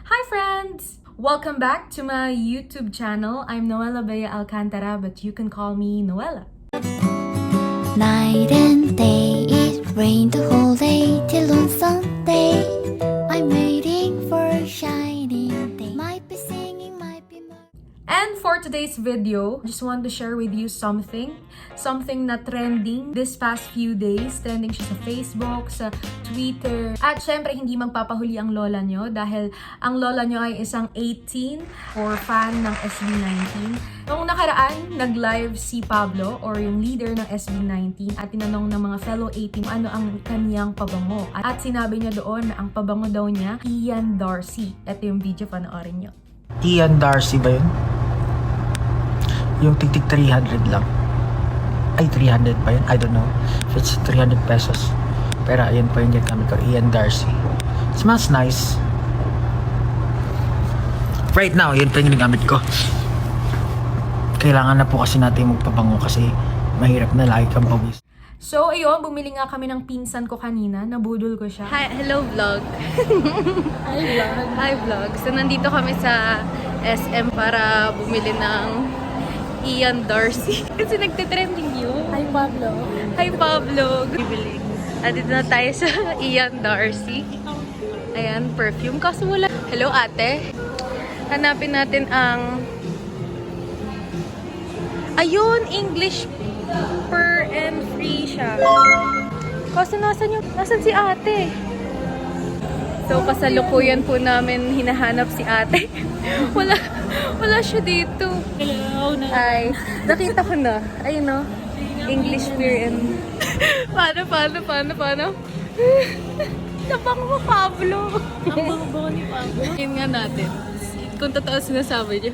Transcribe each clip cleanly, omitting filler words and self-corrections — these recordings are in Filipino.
Hi friends! Welcome back to my YouTube channel. I'm Noella Bea Alcantara, but you can call me Noella. Night and day, it rained the whole day till on Sunday. I'm waiting for a shining day. Might be singing, might be And for today's video, I just want to share with you something na trending this past few days. Trending siya sa Facebook, sa Twitter. At syempre, hindi magpapahuli ang lola nyo dahil ang lola nyo ay isang 18 or fan ng SB19. Noong nakaraan, nag-live si Pablo or yung leader ng SB19 at tinanong ng mga fellow 18 ano ang kaniyang pabango. At sinabi niya doon na ang pabango daw niya, Ian Darcy. Ito yung video, panoorin nyo. Ian Darcy ba yun? Yung tig 300 lang. Ay, 300 pa yun? I don't know if it's 300 pesos. Pero ayun po yung gamit ko. Ian Darcy. It smells nice. Right now, yun po yung gamit ko. Kailangan na po kasi natin magpabango kasi mahirap na lagi kang pawis. So, ayun, bumili nga kami ng pinsan ko kanina. Nabudol ko siya. Hi, hello vlog. Hi, vlog. Hi vlog. So nandito kami sa SM para bumili ng Ian Darcy. Kasi nagte-trending yun. Hi, Pablo. Hi Pablo. Bibili. At dito na tayo sa Ian Darcy. Ayan, perfume. Kaso wala. Hello ate. Hanapin natin ang... Ayun, English per and free siya. Kaso nasan si ate? So, kasalukuyan po namin hinahanap si ate. wala siya dito. Hello. Ay, nakita ko na. Ayun no. English beer and... Paano? Napang mo, Pablo. Ang bango ni Pablo. Yun nga natin. Kung totoo sinasabi niya.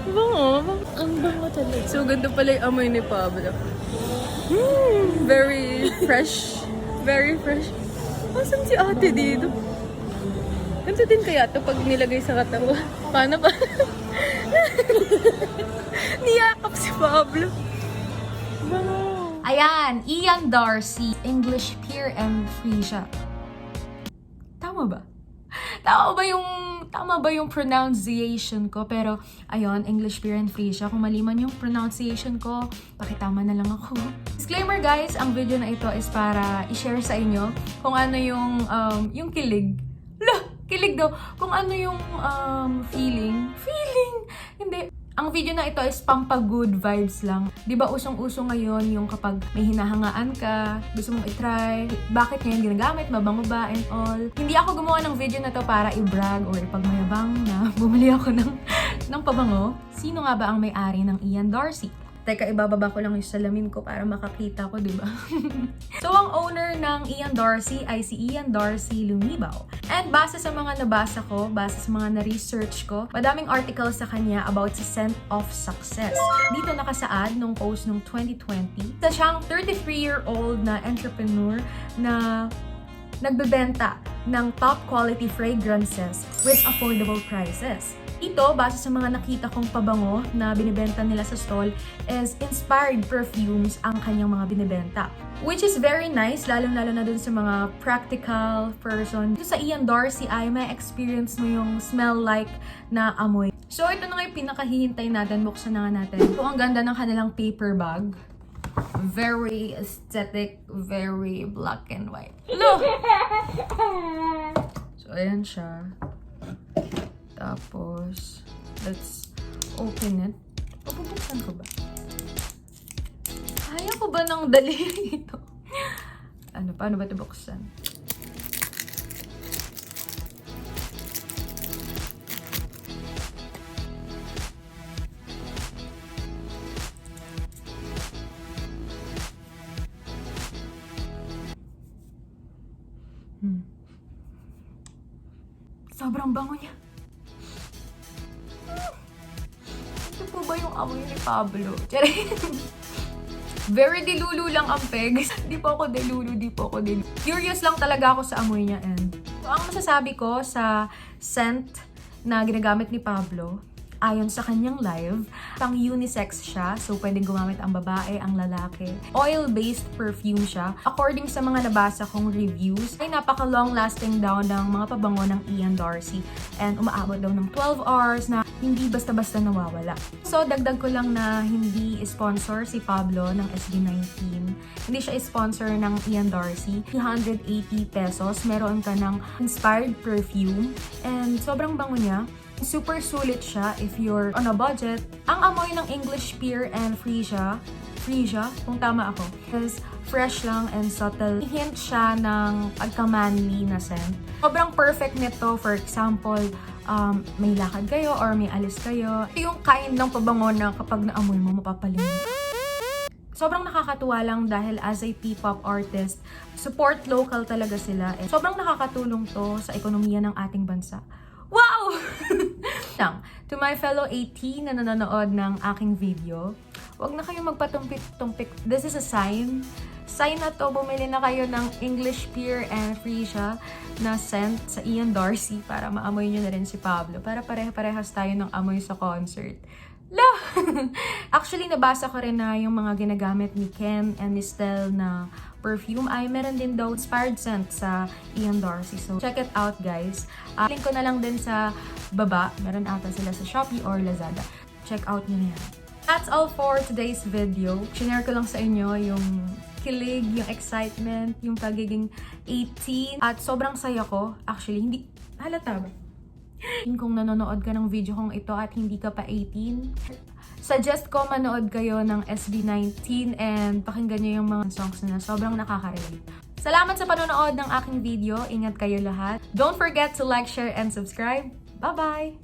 Bango. Ang bango talaga. So, ganito pala yung amoy ni Pablo. Very fresh. Very fresh. Asan si ate dito? Ganito din kaya ito pag nilagay sa katawan. Paano ba? Niyakap si Pablo. Ayan, Ian Darcy. English pure and free siya. Tama ba? Tama ba yung pronunciation ko? Pero, ayun, English pure and free siya. Kung mali man yung pronunciation ko, pakitama na lang ako. Disclaimer guys, ang video na ito is para i-share sa inyo kung ano yung kilig. Kilig daw. Kung ano yung feeling. Hindi. Ang video na ito is pampa-good vibes lang. Di ba usong-uso ngayon yung kapag may hinahangaan ka, gusto mong i-try, bakit ngayon ginagamit, mabango ba, and all. Hindi ako gumawa ng video na to para i-brag or ipagmayabang na bumili ako ng pabango. Sino nga ba ang may-ari ng Ian Darcy? Teka, ibababa ko lang yung salamin ko para makakita ko, di ba? So, ang owner ng Ian Darcy ay si Ian Darcy Lumibaw. And base sa mga nabasa ko, base sa mga na-research ko, madaming articles sa kanya about sa scent of success. Dito nakasaad nung post nung 2020. Isa siyang 33-year-old na entrepreneur na nagbebenta ng top quality fragrances with affordable prices. Ito, base sa mga nakita kong pabango na binibenta nila sa stall, is inspired perfumes ang kanyang mga binibenta. Which is very nice, lalong-lalo na dun sa mga practical person. Dito sa Ian Darcy ay may experience mo yung smell-like na amoy. So, ito na nga yung pinakahihintay natin. Buksan na nga natin. Ito ang ganda ng kanilang paper bag. Very aesthetic, very black and white. Look! So, ayan siya. Tapos, let's open it. Pabubuksan ko ba? Kaya ko ba ng daliri ito? Paano ba ito buksan? Sobrang bango niya. Ito po ba yung amoy ni Pablo? Very dilulu lang ang pegs. Di po ako dilulu. Curious lang talaga ako sa amoy niya. And so, ang masasabi ko sa scent na ginagamit ni Pablo Ayon sa kanyang live, pang unisex siya, so pwedeng gumamit ang babae, ang lalaki. Oil-based perfume siya. According sa mga nabasa kong reviews, ay napaka-long lasting daw ng mga pabango ng Ian Darcy. And umaabot daw ng 12 hours na hindi basta-basta nawawala. So dagdag ko lang na hindi sponsor si Pablo ng SB19. Hindi siya sponsor ng Ian Darcy. 180 pesos, meron ka ng inspired perfume. And sobrang bango niya. Super sulit siya if you're on a budget. Ang amoy ng English Pear and Freesia, kung tama ako, is fresh lang and subtle. Hint siya ng pagka-manly na scent. Sobrang perfect nito, for example, may lakad kayo or may alis kayo. Ito yung kind ng pabango na kapag naamoy mo, mapapalimot. Sobrang nakakatuwa lang dahil as a P-pop artist, support local talaga sila. Sobrang nakakatulong to sa ekonomiya ng ating bansa. Wow! To my fellow 18 na nanonood ng aking video, huwag na kayong magpatumpik-tumpik. This is a sign. Sign na to, bumili na kayo ng English Pear and Freesia na scent sa Ian Darcy para maamoy nyo na rin si Pablo. Para pareha-parehas tayo ng amoy sa concert. La! Actually, nabasa ko rin na yung mga ginagamit ni Ken and ni Stel na perfume ay meron din daw inspired scent sa Ian Darcy. So, check it out, guys. Link ko na lang din sa baba. Meron ata sila sa Shopee or Lazada. Check out nyo na yan. That's all for today's video. Shinare ko lang sa inyo yung kilig, yung excitement, yung pagiging 18. At sobrang saya ko. Actually, hindi halata ba? Kung nanonood ka ng video kong ito at hindi ka pa 18, suggest ko manood kayo ng SB19 and pakinggan nyo yung mga songs na sobrang nakaka-relate. Salamat sa panonood ng aking video. Ingat kayo lahat. Don't forget to like, share, and subscribe. Bye-bye!